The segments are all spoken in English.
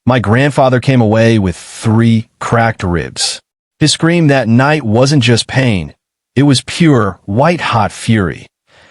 My grandfather came away with 3 cracked ribs. His scream that night wasn't just pain. It was pure, white-hot fury.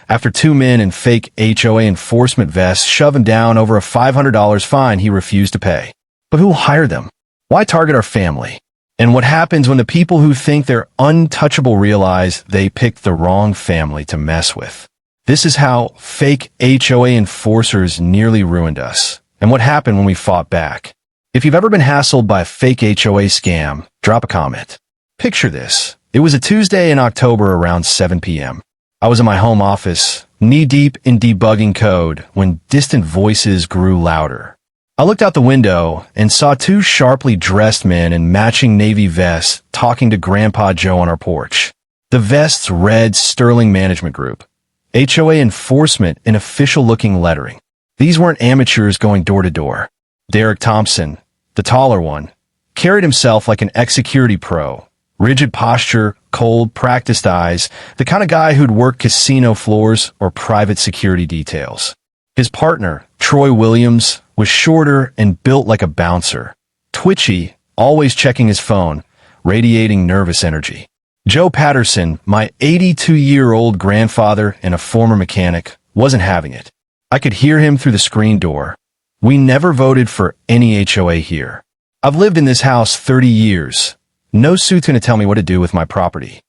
After 2 men in fake HOA enforcement vests shoved him down over a $500 fine he refused to pay. But who will hire them? Why target our family? And what happens when the people who think they're untouchable realize they picked the wrong family to mess with? This is how fake HOA enforcers nearly ruined us, and what happened when we fought back. If you've ever been hassled by a fake HOA scam, drop a comment. Picture this. It was a Tuesday in October around 7 p.m. I was in my home office, knee-deep in debugging code, when distant voices grew louder. I looked out the window and saw 2 sharply dressed men in matching navy vests talking to Grandpa Joe on our porch. The vests read Sterling Management Group, HOA Enforcement in official-looking lettering. These weren't amateurs going door to door. Derek Thompson, the taller one, carried himself like an ex-security pro. Rigid posture, cold, practiced eyes, the kind of guy who'd work casino floors or private security details. His partner, Troy Williams, was shorter and built like a bouncer. Twitchy, always checking his phone, radiating nervous energy. Joe Patterson, my 82-year-old grandfather and a former mechanic, wasn't having it. I could hear him through the screen door. We never voted for any HOA here. I've lived in this house 30 years. No suit's gonna tell me what to do with my property.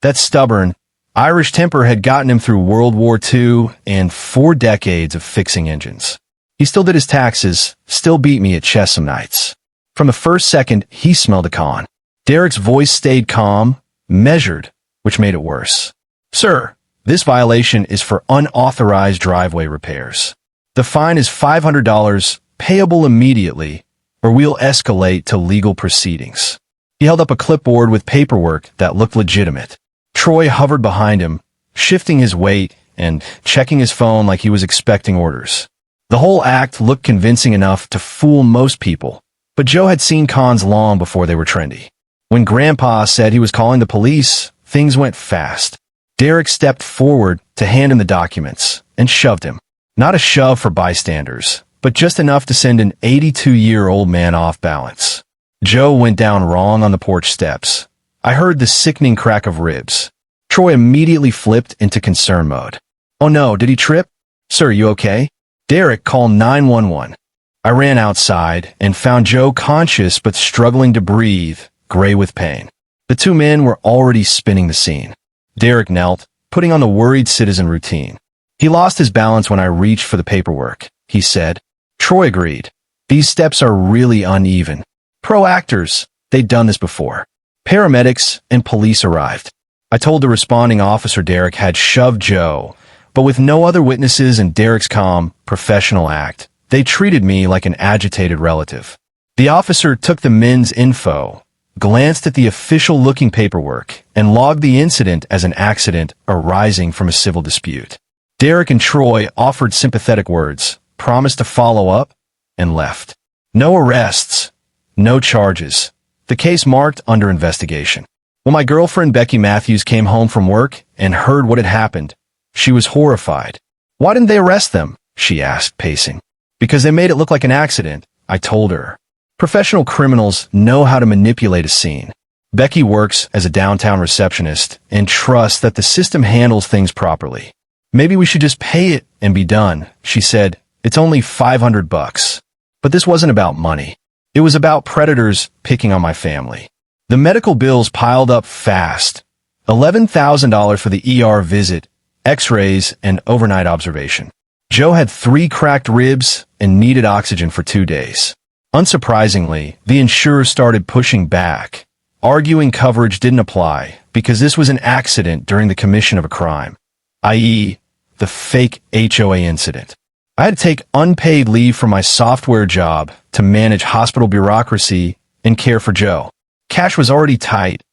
That stubborn, Irish temper had gotten him through World War II and 4 decades of fixing engines. He still did his taxes, still beat me at chess some nights. From the first second, he smelled a con. Derek's voice stayed calm, measured, which made it worse. Sir, this violation is for unauthorized driveway repairs. The fine is $500, payable immediately, or we'll escalate to legal proceedings. He held up a clipboard with paperwork that looked legitimate. Troy hovered behind him, shifting his weight and checking his phone like he was expecting orders. The whole act looked convincing enough to fool most people, but Joe had seen cons long before they were trendy. When Grandpa said he was calling the police, things went fast. Derek stepped forward to hand him the documents and shoved him. Not a shove for bystanders, but just enough to send an 82-year-old man off balance. Joe went down wrong on the porch steps. I heard the sickening crack of ribs. Troy immediately flipped into concern mode. Oh no, did he trip? Sir, you okay? Derek, call 911. I ran outside and found Joe conscious but struggling to breathe, gray with pain. The 2 men were already spinning the scene. Derek knelt, putting on the worried citizen routine. He lost his balance when I reached for the paperwork, he said. Troy agreed. These steps are really uneven. Pro actors, they'd done this before. Paramedics and police arrived. I told the responding officer Derek had shoved Joe, but with no other witnesses and Derek's calm, professional act, they treated me like an agitated relative. The officer took the men's info, glanced at the official-looking paperwork, and logged the incident as an accident arising from a civil dispute. Derek and Troy offered sympathetic words, promised to follow up, and left. No arrests. No charges. The case marked under investigation. When my girlfriend Becky Matthews came home from work and heard what had happened, she was horrified. Why didn't they arrest them? She asked, pacing. Because they made it look like an accident, I told her. Professional criminals know how to manipulate a scene. Becky works as a downtown receptionist and trusts that the system handles things properly. Maybe we should just pay it and be done, she said. It's only $500. But this wasn't about money. It was about predators picking on my family. The medical bills piled up fast. $11,000 for the ER visit, x-rays, and overnight observation. Joe had 3 cracked ribs and needed oxygen for 2 days. Unsurprisingly, the insurer started pushing back, arguing coverage didn't apply because this was an accident during the commission of a crime, i.e., the fake HOA incident. I had to take unpaid leave from my software job to manage hospital bureaucracy and care for Joe. Cash was already tight,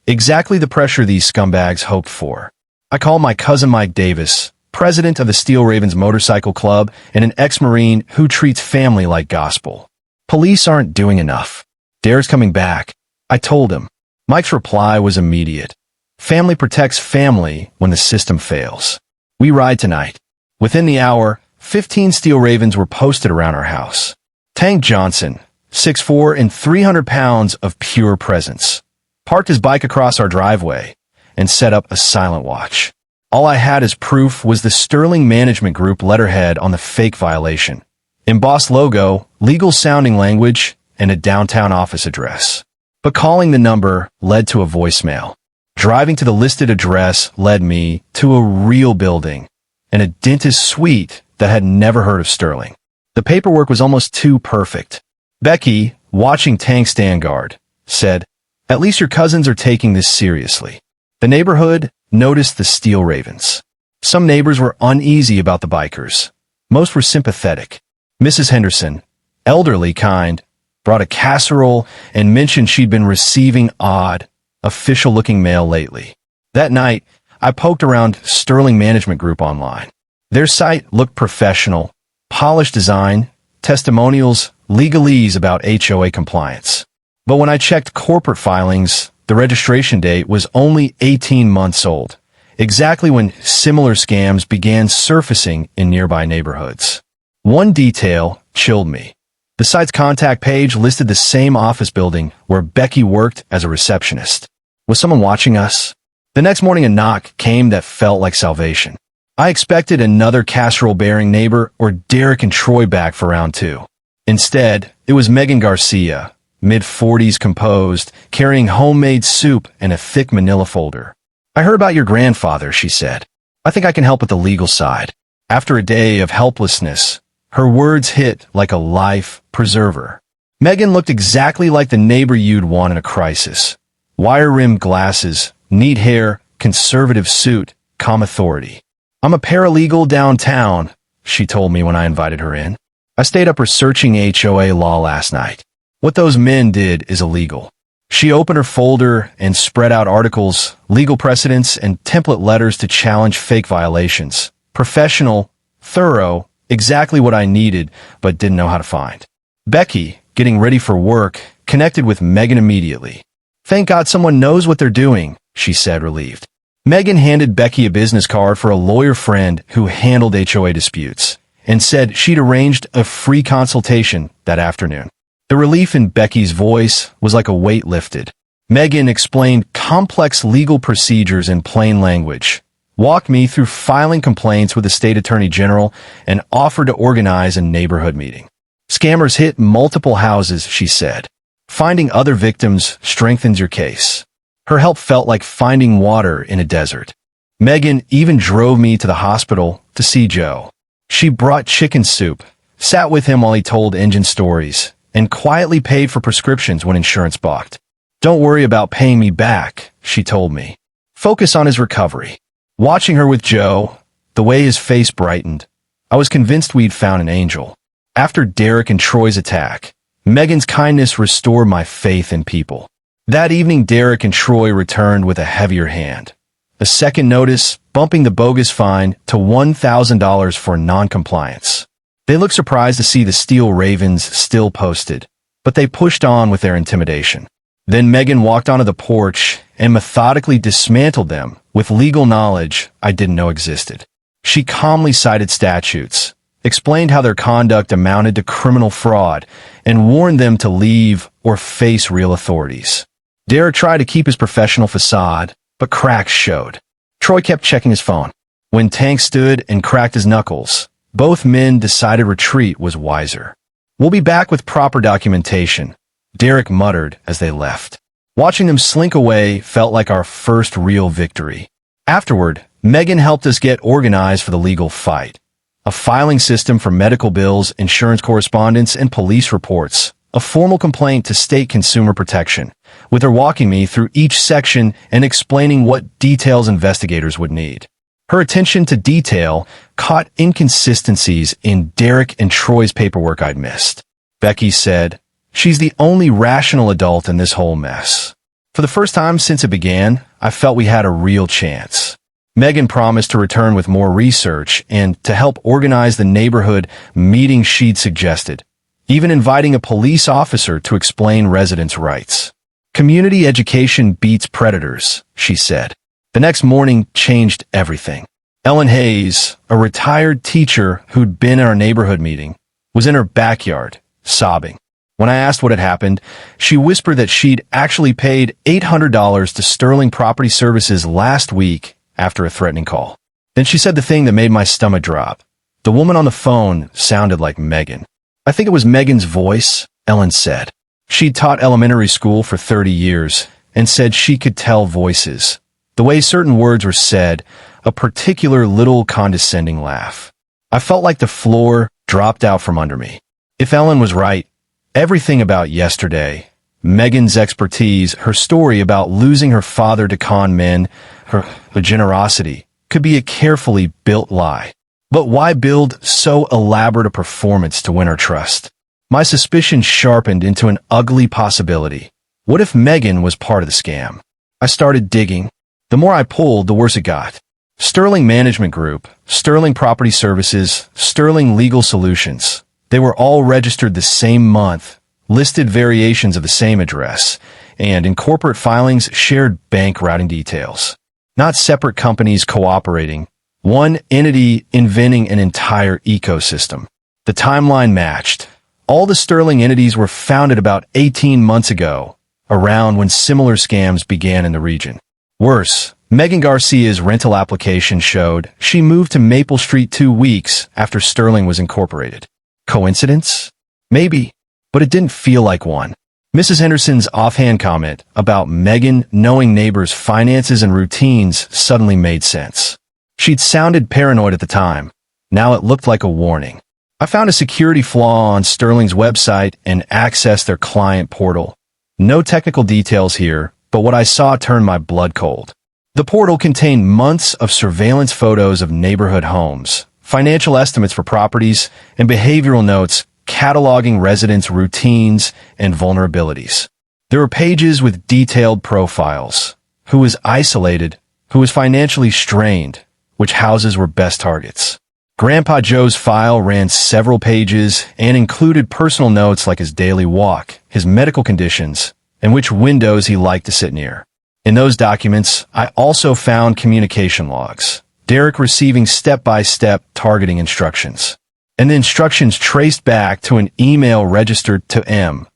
exactly the pressure these scumbags hoped for. I called my cousin Mike Davis, president of the Steel Ravens Motorcycle Club and an ex-Marine who treats family like gospel. Police aren't doing enough. Derek's coming back. I told him. Mike's reply was immediate. Family protects family when the system fails. We ride tonight. Within the hour, 15 Steel Ravens were posted around our house. Tank Johnson, 6'4", and 300 pounds of pure presence, parked his bike across our driveway, and set up a silent watch. All I had as proof was the Sterling Management Group letterhead on the fake violation, embossed logo, legal-sounding language, and a downtown office address. But calling the number led to a voicemail. Driving to the listed address led me to a real building and a dentist suite that had never heard of Sterling. The paperwork was almost too perfect. Becky, watching Tank Stand Guard, said, "At least your cousins are taking this seriously." The neighborhood noticed the Steel Ravens. Some neighbors were uneasy about the bikers. Most were sympathetic. Mrs. Henderson, elderly kind, brought a casserole and mentioned she'd been receiving odd, official-looking mail lately. That night, I poked around Sterling Management Group online. Their site looked professional, polished design, testimonials, legalese about HOA compliance. But when I checked corporate filings, the registration date was only 18 months old, exactly when similar scams began surfacing in nearby neighborhoods. One detail chilled me. The site's contact page listed the same office building where Becky worked as a receptionist. Was someone watching us? The next morning a knock came that felt like salvation. I expected another casserole-bearing neighbor or Derek and Troy back for round two. Instead, it was Megan Garcia, mid-40s composed, carrying homemade soup and a thick manila folder. "I heard about your grandfather," she said. "I think I can help with the legal side." After a day of helplessness, her words hit like a life preserver. Megan looked exactly like the neighbor you'd want in a crisis. Wire-rimmed glasses, neat hair, conservative suit, calm authority. "I'm a paralegal downtown," she told me when I invited her in. "I stayed up researching HOA law last night. What those men did is illegal." She opened her folder and spread out articles, legal precedents, and template letters to challenge fake violations. Professional, thorough, exactly what I needed, but didn't know how to find. Becky, getting ready for work, connected with Megan immediately. "Thank God someone knows what they're doing," she said, relieved. Megan handed Becky a business card for a lawyer friend who handled HOA disputes, and said she'd arranged a free consultation that afternoon. The relief in Becky's voice was like a weight lifted. Megan explained complex legal procedures in plain language, walked me through filing complaints with the state attorney general, and offered to organize a neighborhood meeting. "Scammers hit multiple houses," she said. "Finding other victims strengthens your case." Her help felt like finding water in a desert. Megan even drove me to the hospital to see Joe. She brought chicken soup, sat with him while he told engine stories, and quietly paid for prescriptions when insurance balked. "Don't worry about paying me back," she told me. "Focus on his recovery." Watching her with Joe, the way his face brightened, I was convinced we'd found an angel. After Derek and Troy's attack, Megan's kindness restored my faith in people. That evening, Derek and Troy returned with a heavier hand. A second notice, bumping the bogus fine to $1,000 for noncompliance. They looked surprised to see the Steel Ravens still posted, but they pushed on with their intimidation. Then Megan walked onto the porch and methodically dismantled them with legal knowledge I didn't know existed. She calmly cited statutes, explained how their conduct amounted to criminal fraud, and warned them to leave or face real authorities. Derek tried to keep his professional facade, but cracks showed. Troy kept checking his phone. When Tank stood and cracked his knuckles, both men decided retreat was wiser. "We'll be back with proper documentation," Derek muttered as they left. Watching them slink away felt like our first real victory. Afterward, Megan helped us get organized for the legal fight. A filing system for medical bills, insurance correspondence, and police reports. A formal complaint to state consumer protection, with her walking me through each section and explaining what details investigators would need. Her attention to detail caught inconsistencies in Derek and Troy's paperwork I'd missed. Becky said, "She's the only rational adult in this whole mess." For the first time since it began, I felt we had a real chance. Megan promised to return with more research and to help organize the neighborhood meeting she'd suggested, even inviting a police officer to explain residents' rights. "Community education beats predators," she said. The next morning changed everything. Ellen Hayes, a retired teacher who'd been at our neighborhood meeting, was in her backyard, sobbing. When I asked what had happened, she whispered that she'd actually paid $800 to Sterling Property Services last week after a threatening call. Then she said the thing that made my stomach drop. The woman on the phone sounded like Megan. I think it was Megan's voice, Ellen said. She'd taught elementary school for 30 years and said she could tell voices. The way certain words were said, a particular little condescending laugh. I felt like the floor dropped out from under me. If Ellen was right, everything about yesterday, Megan's expertise, her story about losing her father to con men, her generosity, could be a carefully built lie. But why build so elaborate a performance to win her trust? My suspicion sharpened into an ugly possibility. What if Megan was part of the scam? I started digging. The more I pulled, the worse it got. Sterling Management Group, Sterling Property Services, Sterling Legal Solutions. They were all registered the same month, listed variations of the same address, and in corporate filings shared bank routing details. Not separate companies cooperating, one entity inventing an entire ecosystem. The timeline matched. All the Sterling entities were founded about 18 months ago, around when similar scams began in the region. Worse, Megan Garcia's rental application showed she moved to Maple Street 2 weeks after Sterling was incorporated. Coincidence? Maybe, but it didn't feel like one. Mrs. Henderson's offhand comment about Megan knowing neighbors' finances and routines suddenly made sense. She'd sounded paranoid at the time. Now it looked like a warning. I found a security flaw on Sterling's website and accessed their client portal. No technical details here, but what I saw turned my blood cold. The portal contained months of surveillance photos of neighborhood homes, financial estimates for properties, and behavioral notes cataloging residents' routines and vulnerabilities. There were pages with detailed profiles. Who was isolated, who was financially strained, which houses were best targets. Grandpa Joe's file ran several pages and included personal notes like his daily walk, his medical conditions, and which windows he liked to sit near. In those documents, I also found communication logs. Derek receiving step-by-step targeting instructions. And the instructions traced back to an email registered to M.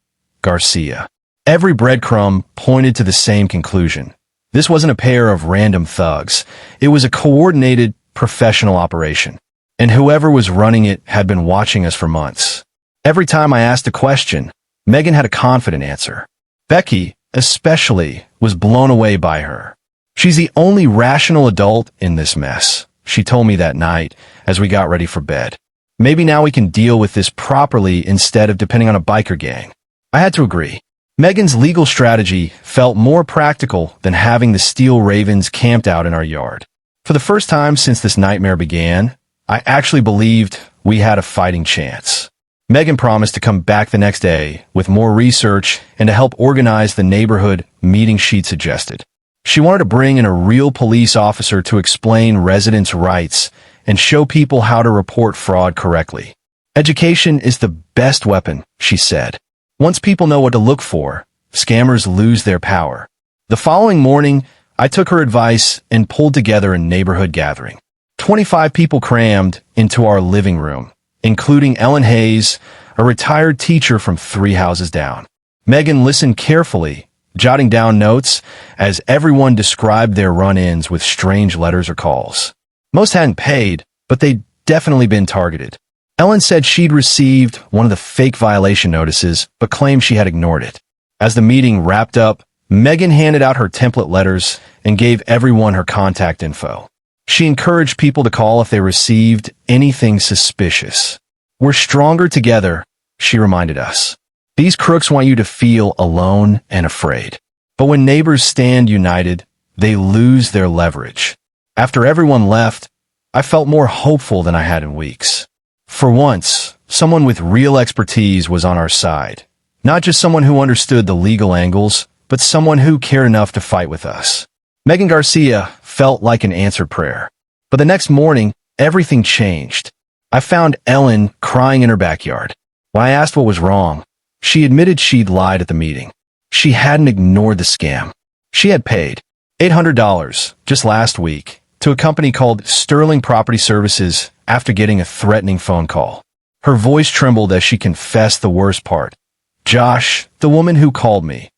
Garcia. Every breadcrumb pointed to the same conclusion. This wasn't a pair of random thugs. It was a coordinated, professional operation. And whoever was running it had been watching us for months. Every time I asked a question, Megan had a confident answer. Becky, especially, was blown away by her. She's the only rational adult in this mess, she told me that night as we got ready for bed. Maybe now we can deal with this properly instead of depending on a biker gang. I had to agree. Megan's legal strategy felt more practical than having the Steel Ravens camped out in our yard. For the first time since this nightmare began, I actually believed we had a fighting chance. Megan promised to come back the next day with more research and to help organize the neighborhood meeting she'd suggested. She wanted to bring in a real police officer to explain residents' rights and show people how to report fraud correctly. Education is the best weapon, she said. Once people know what to look for, scammers lose their power. The following morning, I took her advice and pulled together a neighborhood gathering. 25 people crammed into our living room, including Ellen Hayes, a retired teacher from 3 houses down. Megan listened carefully, jotting down notes as everyone described their run-ins with strange letters or calls. Most hadn't paid, but they'd definitely been targeted. Ellen said she'd received one of the fake violation notices, but claimed she had ignored it. As the meeting wrapped up, Megan handed out her template letters and gave everyone her contact info. She encouraged people to call if they received anything suspicious. We're stronger together, she reminded us. These crooks want you to feel alone and afraid. But when neighbors stand united, they lose their leverage. After everyone left, I felt more hopeful than I had in weeks. For once, someone with real expertise was on our side. Not just someone who understood the legal angles, but someone who cared enough to fight with us. Megan Garcia felt like an answered prayer. But the next morning, everything changed. I found Ellen crying in her backyard. When I asked what was wrong, she admitted she'd lied at the meeting. She hadn't ignored the scam. She had paid $800 just last week to a company called Sterling Property Services after getting a threatening phone call. Her voice trembled as she confessed the worst part. Josh, the woman who called me.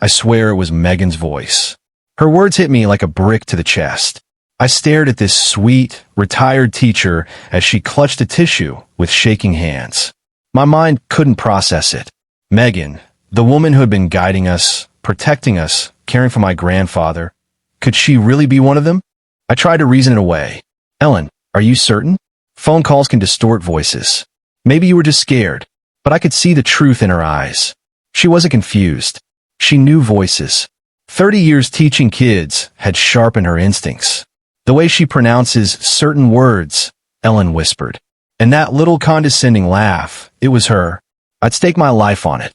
I swear it was Megan's voice. Her words hit me like a brick to the chest. I stared at this sweet, retired teacher as she clutched a tissue with shaking hands. My mind couldn't process it. Megan, the woman who had been guiding us, protecting us, caring for my grandfather, could she really be one of them? I tried to reason it away. Ellen, are you certain? Phone calls can distort voices. Maybe you were just scared, but I could see the truth in her eyes. She wasn't confused. She knew voices. 30 years teaching kids had sharpened her instincts. The way she pronounces certain words, Ellen whispered. And that little condescending laugh, it was her. I'd stake my life on it.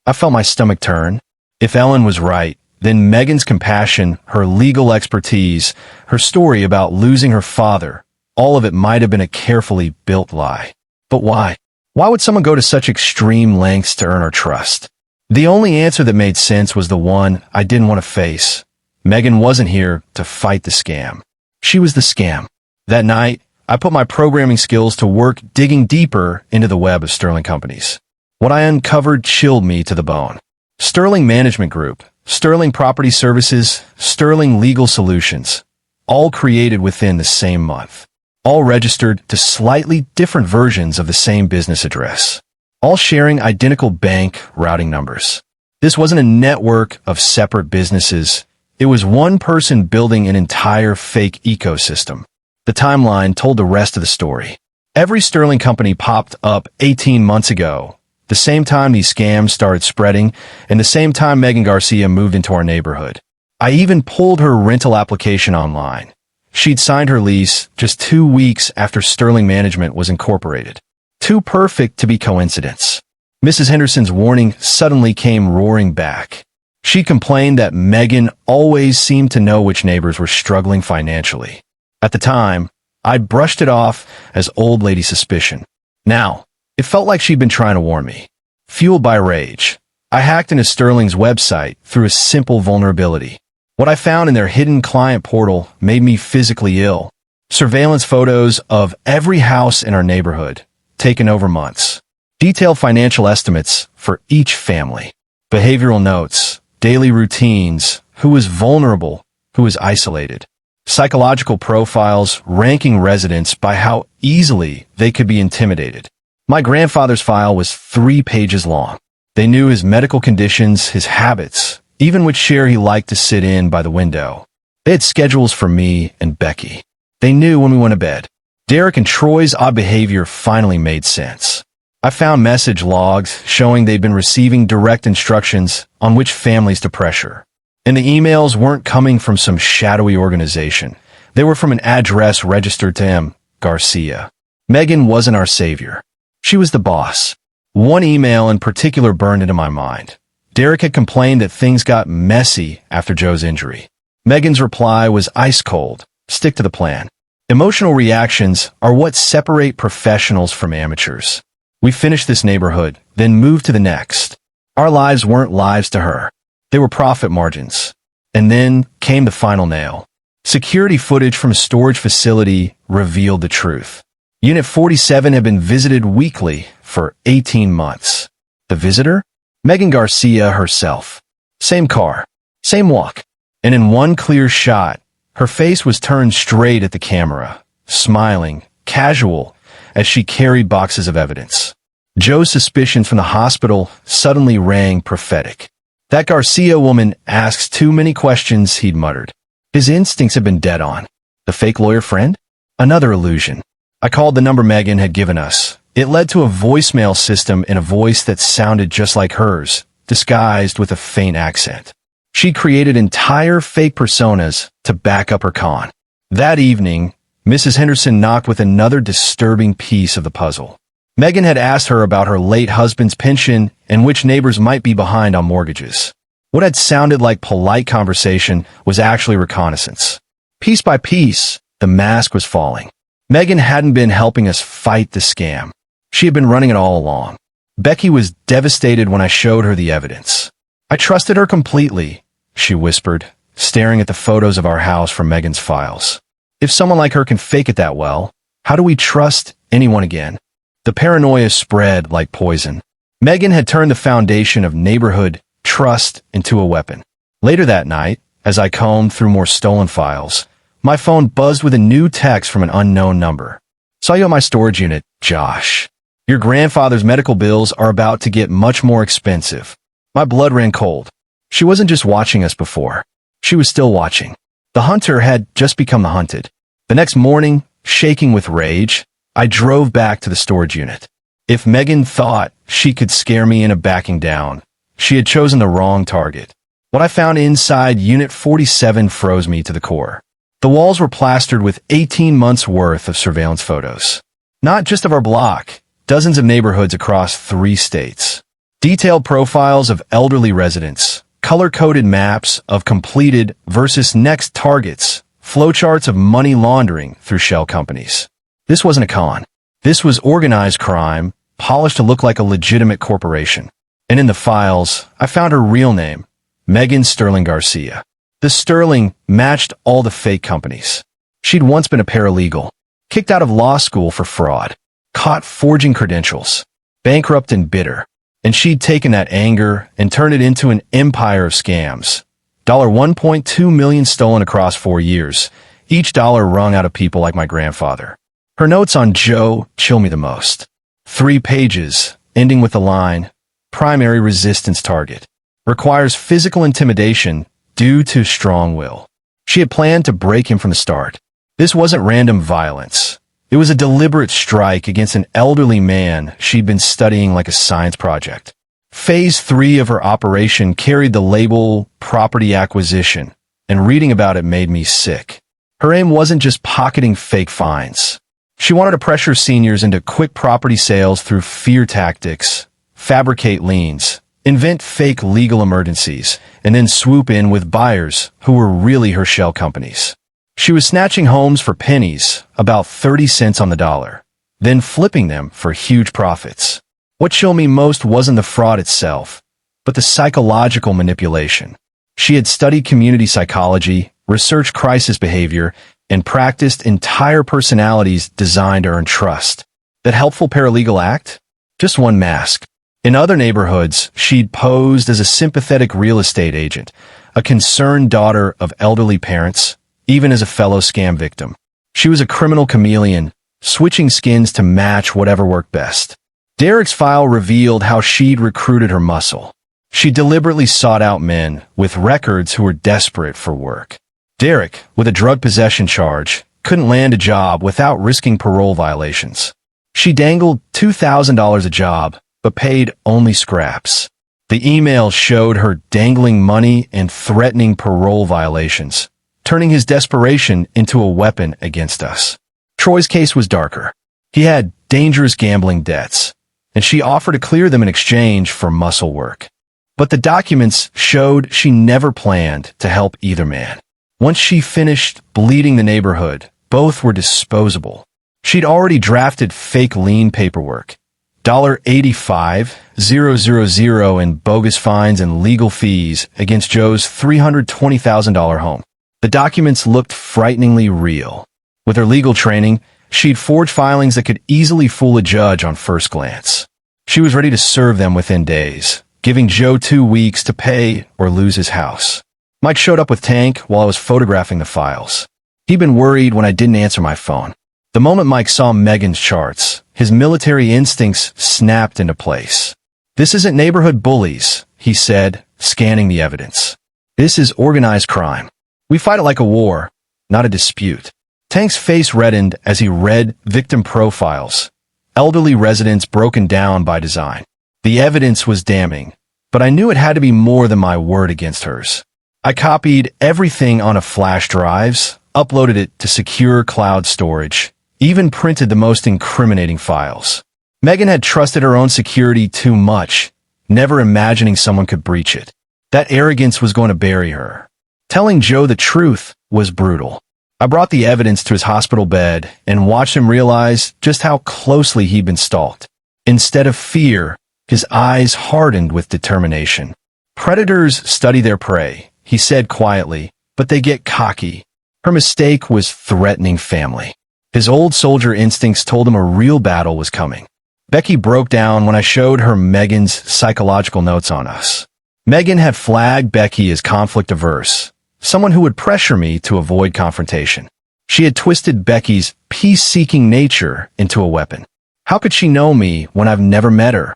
I felt my stomach turn. If Ellen was right, then Megan's compassion, her legal expertise, her story about losing her father, all of it might have been a carefully built lie. But why? Why would someone go to such extreme lengths to earn our trust? The only answer that made sense was the one I didn't want to face. Megan wasn't here to fight the scam. She was the scam. That night, I put my programming skills to work digging deeper into the web of Sterling companies. What I uncovered chilled me to the bone. Sterling Management Group, Sterling Property Services, Sterling Legal Solutions, all created within the same month. All registered to slightly different versions of the same business address. All sharing identical bank routing numbers. This wasn't a network of separate businesses. It was one person building an entire fake ecosystem. The timeline told the rest of the story. Every Sterling company popped up 18 months ago, the same time these scams started spreading, and the same time Megan Garcia moved into our neighborhood. I even pulled her rental application online. She'd signed her lease just 2 weeks after Sterling Management was incorporated. Too perfect to be coincidence. Mrs. Henderson's warning suddenly came roaring back. She complained that Megan always seemed to know which neighbors were struggling financially. At the time, I'd brushed it off as old lady suspicion. Now, it felt like she'd been trying to warn me. Fueled by rage, I hacked into Sterling's website through a simple vulnerability. What I found in their hidden client portal made me physically ill. Surveillance photos of every house in our neighborhood, taken over months. Detailed financial estimates for each family. Behavioral notes, daily routines, who was vulnerable, who was isolated. Psychological profiles ranking residents by how easily they could be intimidated. My grandfather's file was 3 pages long. They knew his medical conditions, his habits, even which chair he liked to sit in by the window. They had schedules for me and Becky. They knew when we went to bed. Derek and Troy's odd behavior finally made sense. I found message logs showing they'd been receiving direct instructions on which families to pressure. And the emails weren't coming from some shadowy organization. They were from an address registered to M. Garcia. Megan wasn't our savior. She was the boss. One email in particular burned into my mind. Derek had complained that things got messy after Joe's injury. Megan's reply was ice cold. Stick to the plan. Emotional reactions are what separate professionals from amateurs. We finished this neighborhood, then moved to the next. Our lives weren't lives to her. They were profit margins. And then came the final nail. Security footage from a storage facility revealed the truth. Unit 47 had been visited weekly for 18 months. The visitor? Megan Garcia herself. Same car, same walk. And in one clear shot, her face was turned straight at the camera, smiling, casual, as she carried boxes of evidence. Joe's suspicions from the hospital suddenly rang prophetic. That Garcia woman asks too many questions, he'd muttered. His instincts had been dead on. The fake lawyer friend? Another illusion. I called the number Megan had given us. It led to a voicemail system in a voice that sounded just like hers, disguised with a faint accent. She created entire fake personas to back up her con. That evening, Mrs. Henderson knocked with another disturbing piece of the puzzle. Megan had asked her about her late husband's pension and which neighbors might be behind on mortgages. What had sounded like polite conversation was actually reconnaissance. Piece by piece, the mask was falling. Megan hadn't been helping us fight the scam. She had been running it all along. Becky was devastated when I showed her the evidence. I trusted her completely, she whispered, staring at the photos of our house from Megan's files. If someone like her can fake it that well, how do we trust anyone again? The paranoia spread like poison. Megan had turned the foundation of neighborhood trust into a weapon. Later that night, as I combed through more stolen files, my phone buzzed with a new text from an unknown number. "Saw you at my storage unit, Josh. Your grandfather's medical bills are about to get much more expensive." My blood ran cold. She wasn't just watching us before. She was still watching. The hunter had just become the hunted. The next morning, shaking with rage, I drove back to the storage unit. If Megan thought she could scare me into backing down, she had chosen the wrong target. What I found inside Unit 47 froze me to the core. The walls were plastered with 18 months' worth of surveillance photos. Not just of our block, dozens of neighborhoods across 3 states. Detailed profiles of elderly residents, color-coded maps of completed versus next targets, flowcharts of money laundering through shell companies. This wasn't a con. This was organized crime, polished to look like a legitimate corporation. And in the files, I found her real name, Megan Sterling Garcia. The Sterling matched all the fake companies. She'd once been a paralegal, kicked out of law school for fraud, caught forging credentials, bankrupt and bitter. And she'd taken that anger and turned it into an empire of scams. $1.2 million stolen across 4 years, each dollar wrung out of people like my grandfather. Her notes on Joe chill me the most. 3 pages, ending with the line, "Primary resistance target. Requires physical intimidation due to strong will." She had planned to break him from the start. This wasn't random violence. It was a deliberate strike against an elderly man she'd been studying like a science project. Phase 3 of her operation carried the label property acquisition, and reading about it made me sick. Her aim wasn't just pocketing fake fines. She wanted to pressure seniors into quick property sales through fear tactics, fabricate liens, invent fake legal emergencies, and then swoop in with buyers who were really her shell companies. She was snatching homes for pennies, about 30 cents on the dollar, then flipping them for huge profits. What chilled me most wasn't the fraud itself, but the psychological manipulation. She had studied community psychology, researched crisis behavior, and practiced entire personalities designed to earn trust. That helpful paralegal act? Just one mask. In other neighborhoods, she'd posed as a sympathetic real estate agent, a concerned daughter of elderly parents, even as a fellow scam victim. She was a criminal chameleon, switching skins to match whatever worked best. Derek's file revealed how she'd recruited her muscle. She deliberately sought out men with records who were desperate for work. Derek, with a drug possession charge, couldn't land a job without risking parole violations. She dangled $2,000 a job, but paid only scraps. The email showed her dangling money and threatening parole violations, turning his desperation into a weapon against us. Troy's case was darker. He had dangerous gambling debts, and she offered to clear them in exchange for muscle work. But the documents showed she never planned to help either man. Once she finished bleeding the neighborhood, both were disposable. She'd already drafted fake lien paperwork, $85,000 in bogus fines and legal fees against Joe's $320,000 home. The documents looked frighteningly real. With her legal training, she'd forged filings that could easily fool a judge on first glance. She was ready to serve them within days, giving Joe 2 weeks to pay or lose his house. Mike showed up with Tank while I was photographing the files. He'd been worried when I didn't answer my phone. The moment Mike saw Megan's charts, his military instincts snapped into place. "This isn't neighborhood bullies," he said, scanning the evidence. "This is organized crime. We fight it like a war, not a dispute." Tank's face reddened as he read victim profiles, elderly residents broken down by design. The evidence was damning, but I knew it had to be more than my word against hers. I copied everything on a flash drives, uploaded it to secure cloud storage, even printed the most incriminating files. Megan had trusted her own security too much, never imagining someone could breach it. That arrogance was going to bury her. Telling Joe the truth was brutal. I brought the evidence to his hospital bed and watched him realize just how closely he'd been stalked. Instead of fear, his eyes hardened with determination. "Predators study their prey," he said quietly, "but they get cocky." Her mistake was threatening family. His old soldier instincts told him a real battle was coming. Becky broke down when I showed her Megan's psychological notes on us. Megan had flagged Becky as conflict-averse, someone who would pressure me to avoid confrontation. She had twisted Becky's peace-seeking nature into a weapon. How could she know me when I've never met her?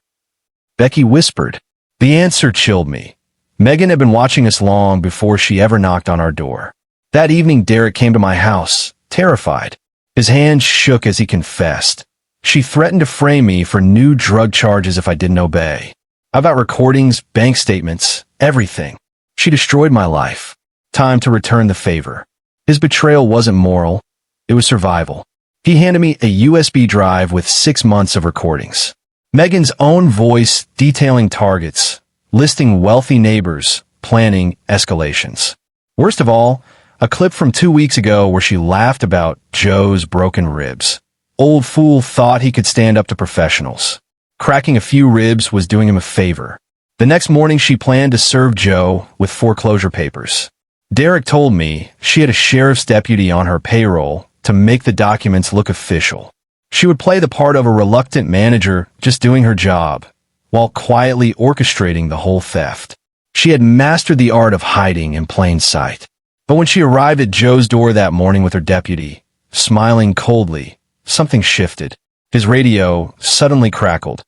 Becky whispered. The answer chilled me. Megan had been watching us long before she ever knocked on our door. That evening, Derek came to my house, terrified. His hands shook as he confessed. She threatened to frame me for new drug charges if I didn't obey. I've got recordings, bank statements, everything. She destroyed my life. Time to return the favor. His betrayal wasn't moral. It was survival. He handed me a USB drive with 6 months of recordings. Megan's own voice detailing targets, listing wealthy neighbors, planning escalations. Worst of all, a clip from 2 weeks ago where she laughed about Joe's broken ribs. Old fool thought he could stand up to professionals. Cracking a few ribs was doing him a favor. The next morning she planned to serve Joe with foreclosure papers. Derek told me she had a sheriff's deputy on her payroll to make the documents look official. She would play the part of a reluctant manager just doing her job, while quietly orchestrating the whole theft. She had mastered the art of hiding in plain sight. But when she arrived at Joe's door that morning with her deputy, smiling coldly, something shifted. His radio suddenly crackled.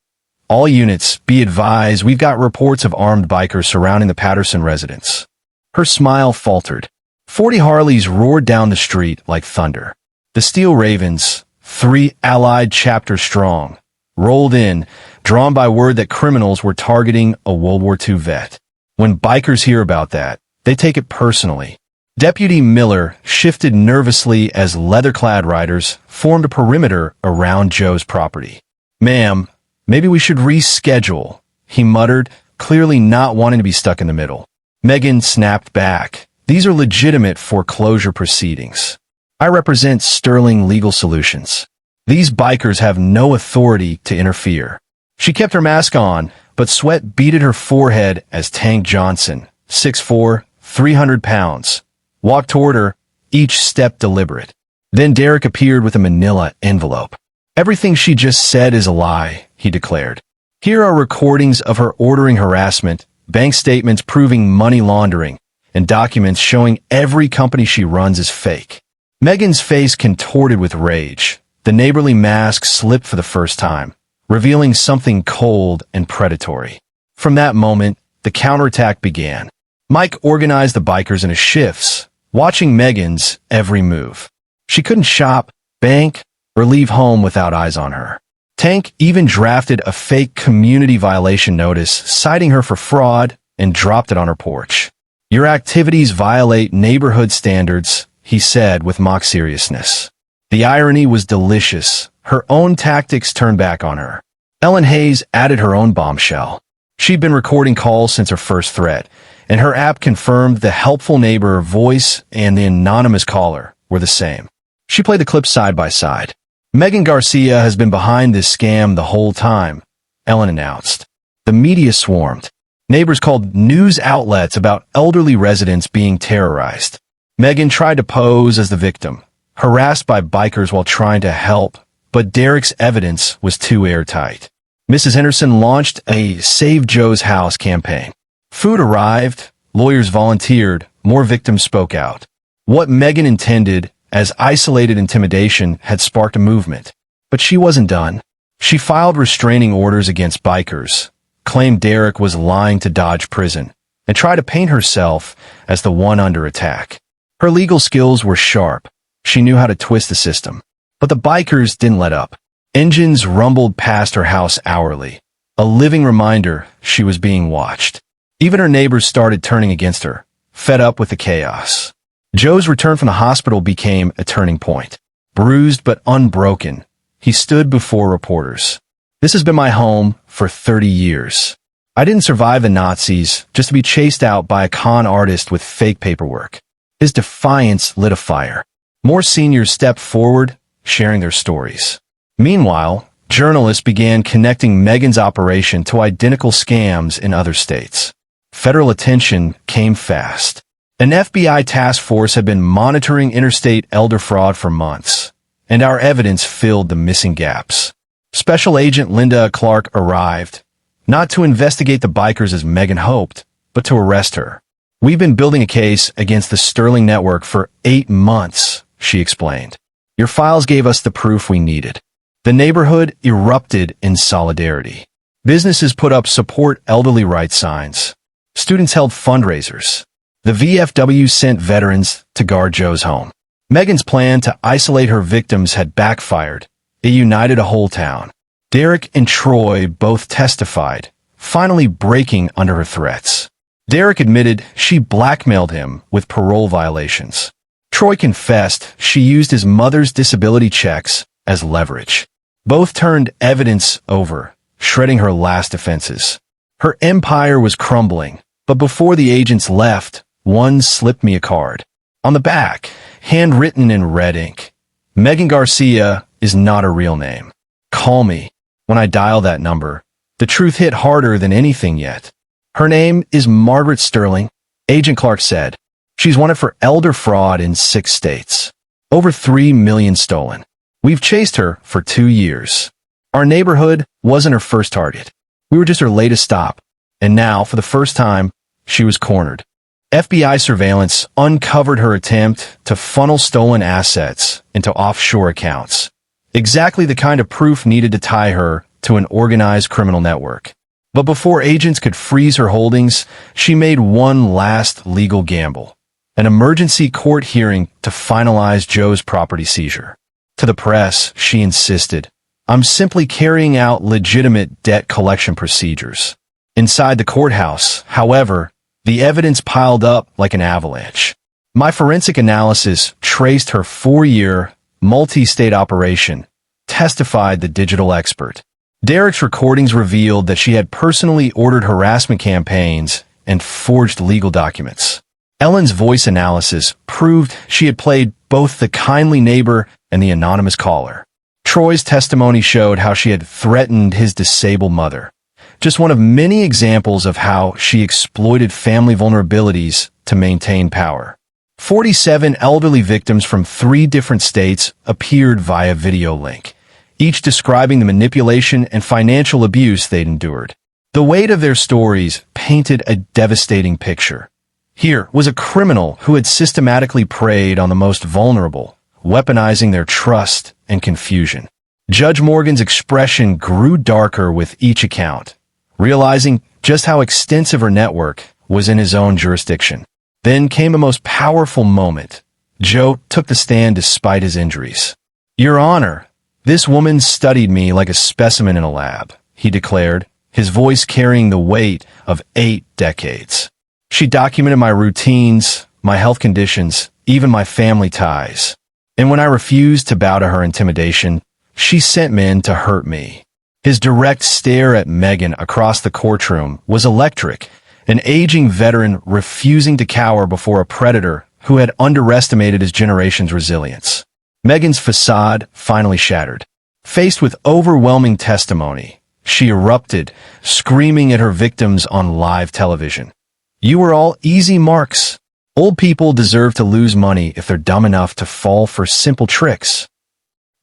All units, be advised, we've got reports of armed bikers surrounding the Patterson residence. Her smile faltered. 40 Harleys roared down the street like thunder. The Steel Ravens, 3 allied chapters strong, rolled in, drawn by word that criminals were targeting a World War II vet. When bikers hear about that, they take it personally. Deputy Miller shifted nervously as leather-clad riders formed a perimeter around Joe's property. Ma'am, maybe we should reschedule, he muttered, clearly not wanting to be stuck in the middle. Megan snapped back. These are legitimate foreclosure proceedings. I represent Sterling Legal Solutions. These bikers have no authority to interfere. She kept her mask on, but sweat beaded her forehead as Tank Johnson, 6'4", 300 pounds, walked toward her, each step deliberate. Then Derek appeared with a manila envelope. Everything she just said is a lie, he declared. Here are recordings of her ordering harassment, bank statements proving money laundering, and documents showing every company she runs is fake. Megan's face contorted with rage. The neighborly mask slipped for the first time, revealing something cold and predatory. From that moment, the counterattack began. Mike organized the bikers into shifts, watching Megan's every move. She couldn't shop, bank, or leave home without eyes on her. Tank even drafted a fake community violation notice citing her for fraud and dropped it on her porch. Your activities violate neighborhood standards, he said with mock seriousness. The irony was delicious. Her own tactics turned back on her. Ellen Hayes added her own bombshell. She'd been recording calls since her first threat, and her app confirmed the helpful neighbor voice and the anonymous caller were the same. She played the clips side by side. Megan Garcia has been behind this scam the whole time, Ellen announced. The media swarmed. Neighbors called news outlets about elderly residents being terrorized. Megan tried to pose as the victim, harassed by bikers while trying to help, but Derek's evidence was too airtight. Mrs. Henderson launched a Save Joe's House campaign. Food arrived, lawyers volunteered, more victims spoke out. What Megan intended as isolated intimidation had sparked a movement. But she wasn't done. She filed restraining orders against bikers, claimed Derek was lying to dodge prison, and tried to paint herself as the one under attack. Her legal skills were sharp. She knew how to twist the system. But the bikers didn't let up. Engines rumbled past her house hourly, a living reminder she was being watched. Even her neighbors started turning against her, fed up with the chaos. Joe's return from the hospital became a turning point. Bruised but unbroken, he stood before reporters. This has been my home for 30 years. I didn't survive the Nazis just to be chased out by a con artist with fake paperwork. His defiance lit a fire. More seniors stepped forward, sharing their stories. Meanwhile, journalists began connecting Megan's operation to identical scams in other states. Federal attention came fast. An FBI task force had been monitoring interstate elder fraud for months, and our evidence filled the missing gaps. Special Agent Linda Clark arrived, not to investigate the bikers as Megan hoped, but to arrest her. "We've been building a case against the Sterling network for 8 months, she explained. "Your files gave us the proof we needed." The neighborhood erupted in solidarity. Businesses put up support elderly rights signs. Students held fundraisers. The VFW sent veterans to guard Joe's home. Megan's plan to isolate her victims had backfired. It united a whole town. Derek and Troy both testified, finally breaking under her threats. Derek admitted she blackmailed him with parole violations. Troy confessed she used his mother's disability checks as leverage. Both turned evidence over, shredding her last defenses. Her empire was crumbling, but before the agents left, one slipped me a card. On the back, handwritten in red ink, "Megan Garcia is not a real name. Call me." When I dialed that number, the truth hit harder than anything yet. "Her name is Margaret Sterling," Agent Clark said. "She's wanted for elder fraud in 6 states. Over 3 million stolen. We've chased her for 2 years. Our neighborhood wasn't her first target. We were just her latest stop. And now, for the first time, she was cornered." FBI surveillance uncovered her attempt to funnel stolen assets into offshore accounts. Exactly the kind of proof needed to tie her to an organized criminal network. But before agents could freeze her holdings, she made one last legal gamble: an emergency court hearing to finalize Joe's property seizure. To the press, she insisted, "I'm simply carrying out legitimate debt collection procedures." Inside the courthouse, however, the evidence piled up like an avalanche. My forensic analysis traced her 4-year, multi-state operation, testified the digital expert. Derek's recordings revealed that she had personally ordered harassment campaigns and forged legal documents. Ellen's voice analysis proved she had played both the kindly neighbor and the anonymous caller. Troy's testimony showed how she had threatened his disabled mother. Just one of many examples of how she exploited family vulnerabilities to maintain power. 47 elderly victims from 3 different states appeared via video link, each describing the manipulation and financial abuse they'd endured. The weight of their stories painted a devastating picture. Here was a criminal who had systematically preyed on the most vulnerable, weaponizing their trust and confusion. Judge Morgan's expression grew darker with each account, realizing just how extensive her network was in his own jurisdiction. Then came a most powerful moment. Joe took the stand despite his injuries. "Your Honor, this woman studied me like a specimen in a lab," he declared, his voice carrying the weight of 8 decades. "She documented my routines, my health conditions, even my family ties. And when I refused to bow to her intimidation, she sent men to hurt me." His direct stare at Megan across the courtroom was electric, an aging veteran refusing to cower before a predator who had underestimated his generation's resilience. Megan's facade finally shattered. Faced with overwhelming testimony, she erupted, screaming at her victims on live television. "You were all easy marks. Old people deserve to lose money if they're dumb enough to fall for simple tricks."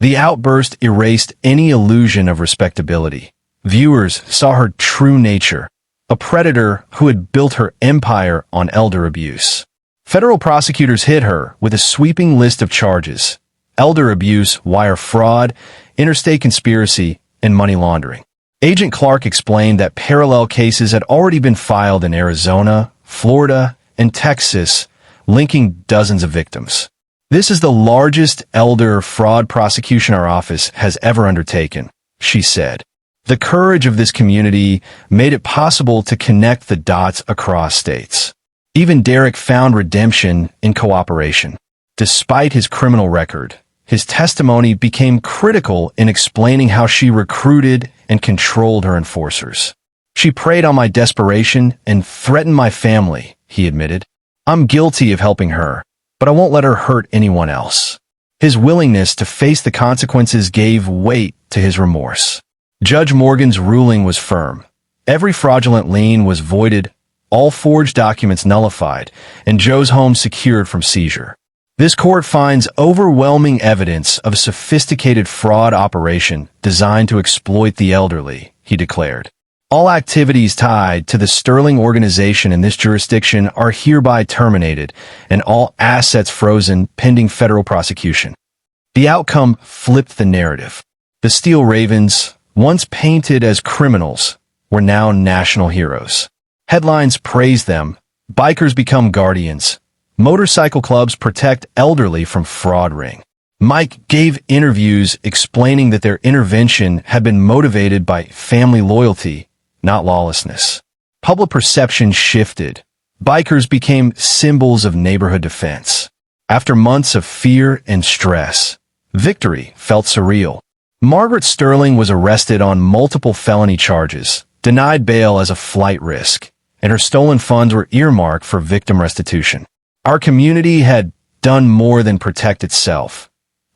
The outburst erased any illusion of respectability. Viewers saw her true nature, a predator who had built her empire on elder abuse. Federal prosecutors hit her with a sweeping list of charges: elder abuse, wire fraud, interstate conspiracy, and money laundering. Agent Clark explained that parallel cases had already been filed in Arizona, Florida, and Texas, linking dozens of victims. "This is the largest elder fraud prosecution our office has ever undertaken," she said. The courage of this community made it possible to connect the dots across states. Even Derek found redemption in cooperation. Despite his criminal record, his testimony became critical in explaining how she recruited and controlled her enforcers. "She preyed on my desperation and threatened my family," he admitted. "I'm guilty of helping her, but I won't let her hurt anyone else." His willingness to face the consequences gave weight to his remorse. Judge Morgan's ruling was firm. Every fraudulent lien was voided, all forged documents nullified, and Joe's home secured from seizure. This court finds overwhelming evidence of a sophisticated fraud operation designed to exploit the elderly, he declared. All activities tied to the Sterling organization in this jurisdiction are hereby terminated, and all assets frozen pending federal prosecution. The outcome flipped the narrative. The Steel Ravens, once painted as criminals, were now national heroes. Headlines praised them. Bikers become guardians. Motorcycle clubs protect elderly from fraud ring. Mike gave interviews explaining that their intervention had been motivated by family loyalty, not lawlessness. Public perception shifted. Bikers became symbols of neighborhood defense. After months of fear and stress, victory felt surreal. Margaret Sterling was arrested on multiple felony charges, denied bail as a flight risk, and her stolen funds were earmarked for victim restitution. Our community had done more than protect itself.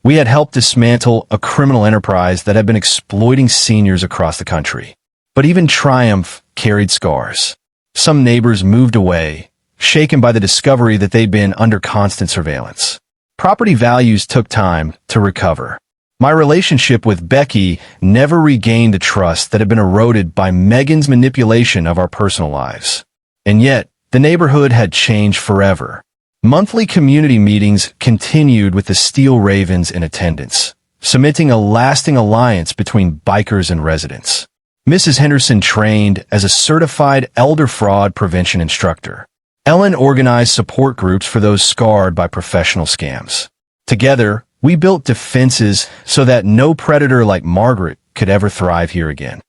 We had helped dismantle a criminal enterprise that had been exploiting seniors across the country. But even triumph carried scars. Some neighbors moved away, shaken by the discovery that they'd been under constant surveillance. Property values took time to recover. My relationship with Becky never regained the trust that had been eroded by Megan's manipulation of our personal lives. And yet, the neighborhood had changed forever. Monthly community meetings continued with the Steel Ravens in attendance, cementing a lasting alliance between bikers and residents. Mrs. Henderson trained as a certified elder fraud prevention instructor. Ellen organized support groups for those scarred by professional scams. Together, we built defenses so that no predator like Margaret could ever thrive here again.